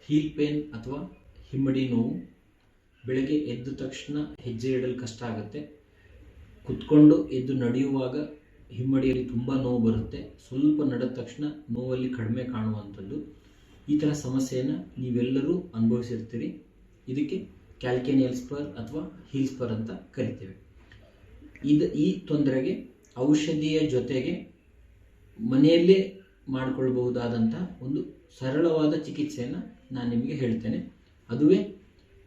Heal pain ಅಥವಾ ಹಿಮ್ಮಡಿ ನೋವು, ಬೆಳಗ್ಗೆ ಎದ್ದ ತಕ್ಷಣ ಹೆಜ್ಜೆ ಇಡಲು ಕಷ್ಟ ಆಗುತ್ತೆ, ಕುತ್ಕೊಂಡು ಎದ್ದು ನಡೆಯುವಾಗ ಹಿಮ್ಮಡಿಯಲ್ಲಿ ತುಂಬ ನೋವು ಬರುತ್ತೆ, ಸ್ವಲ್ಪ ನಡೆದ ತಕ್ಷಣ ನೋವಲ್ಲಿ ಕಡಿಮೆ ಕಾಣುವಂಥದ್ದು, ಈ ಥರ ಸಮಸ್ಯೆಯನ್ನು ನೀವೆಲ್ಲರೂ ಅನುಭವಿಸಿರ್ತೀರಿ. ಇದಕ್ಕೆ ಕ್ಯಾಲ್ಕೇನಿಯಲ್ ಸ್ಪರ್ ಅಥವಾ ಹೀಲ್ ಸ್ಪರ್ ಅಂತ ಕರಿತೇವೆ. ಈ ತೊಂದರೆಗೆ ಔಷಧಿಯ ಜೊತೆಗೆ ಮನೆಯಲ್ಲೇ ಮಾಡಿಕೊಳ್ಬಹುದಾದಂಥ ಒಂದು ಸರಳವಾದ ಚಿಕಿತ್ಸೆಯನ್ನು ನಾನು ನಿಮಗೆ ಹೇಳ್ತೇನೆ. ಅದುವೇ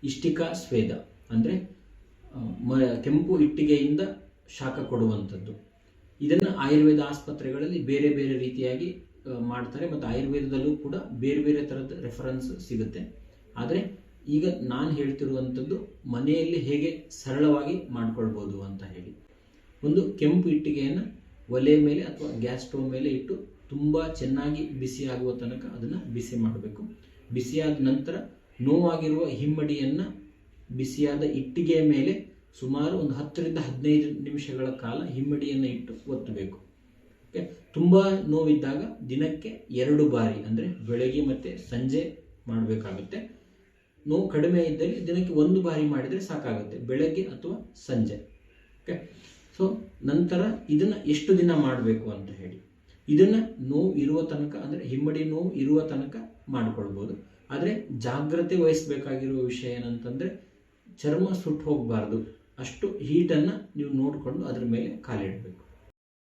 ಇಷ್ಟಿಕಾ ಸ್ವೇದ, ಅಂದರೆ ಕೆಂಪು ಇಟ್ಟಿಗೆಯಿಂದ ಶಾಖ ಕೊಡುವಂಥದ್ದು. ಇದನ್ನು ಆಯುರ್ವೇದ ಆಸ್ಪತ್ರೆಗಳಲ್ಲಿ ಬೇರೆ ಬೇರೆ ರೀತಿಯಾಗಿ ಮಾಡ್ತಾರೆ, ಮತ್ತು ಆಯುರ್ವೇದದಲ್ಲೂ ಕೂಡ ಬೇರೆ ಬೇರೆ ಥರದ ರೆಫರೆನ್ಸ್ ಸಿಗುತ್ತೆ. ಆದರೆ ಈಗ ನಾನು ಹೇಳ್ತಿರುವಂಥದ್ದು ಮನೆಯಲ್ಲಿ ಹೇಗೆ ಸರಳವಾಗಿ ಮಾಡ್ಕೊಳ್ಬೋದು ಅಂತ ಹೇಳಿ. ಒಂದು ಕೆಂಪು ಇಟ್ಟಿಗೆಯನ್ನು ಒಲೆ ಮೇಲೆ ಅಥವಾ ಗ್ಯಾಸ್ ಸ್ಟೋವ್ ಮೇಲೆ ಇಟ್ಟು ತುಂಬ ಚೆನ್ನಾಗಿ ಬಿಸಿ ಆಗುವ ತನಕ ಅದನ್ನು ಬಿಸಿ ಮಾಡಬೇಕು. ಬಿಸಿಯಾದ ನಂತರ ನೋವಾಗಿರುವ ಹಿಮ್ಮಡಿಯನ್ನು ಬಿಸಿಯಾದ ಇಟ್ಟಿಗೆಯ ಮೇಲೆ ಸುಮಾರು ಒಂದು 10 ರಿಂದ 15 ನಿಮಿಷಗಳ ಕಾಲ ಹಿಮ್ಮಡಿಯನ್ನು ಇಟ್ಟು ಒತ್ತಬೇಕು. ಓಕೆ, ತುಂಬ ನೋವಿದ್ದಾಗ ದಿನಕ್ಕೆ 2 ಬಾರಿ, ಅಂದರೆ ಬೆಳಗ್ಗೆ ಮತ್ತು ಸಂಜೆ ಮಾಡಬೇಕಾಗುತ್ತೆ. ನೋವು ಕಡಿಮೆ ಇದ್ದಲ್ಲಿ ದಿನಕ್ಕೆ 1 ಬಾರಿ ಮಾಡಿದರೆ ಸಾಕಾಗುತ್ತೆ, ಬೆಳಗ್ಗೆ ಅಥವಾ ಸಂಜೆ. ಓಕೆ, ಸೊ ನಂತರ ಇದನ್ನು ಎಷ್ಟು ದಿನ ಮಾಡಬೇಕು ಅಂತ ಹೇಳಿ. ಇದನ್ನು ನೋವು ಇರುವ ತನಕ, ಅಂದರೆ ಹಿಮ್ಮಡಿ ನೋವು ಇರುವ ತನಕ ಮಾಡ್ಕೊಳ್ಬೋದು. ಆದರೆ ಜಾಗ್ರತೆ ವಹಿಸಬೇಕಾಗಿರುವ ವಿಷಯ ಏನಂತಂದರೆ ಚರ್ಮ ಸುಟ್ಟು ಹೋಗಬಾರ್ದು, ಅಷ್ಟು ಹೀಟನ್ನು ನೀವು ನೋಡಿಕೊಂಡು ಅದರ ಮೇಲೆ ಕಾಲಿಡಬೇಕು.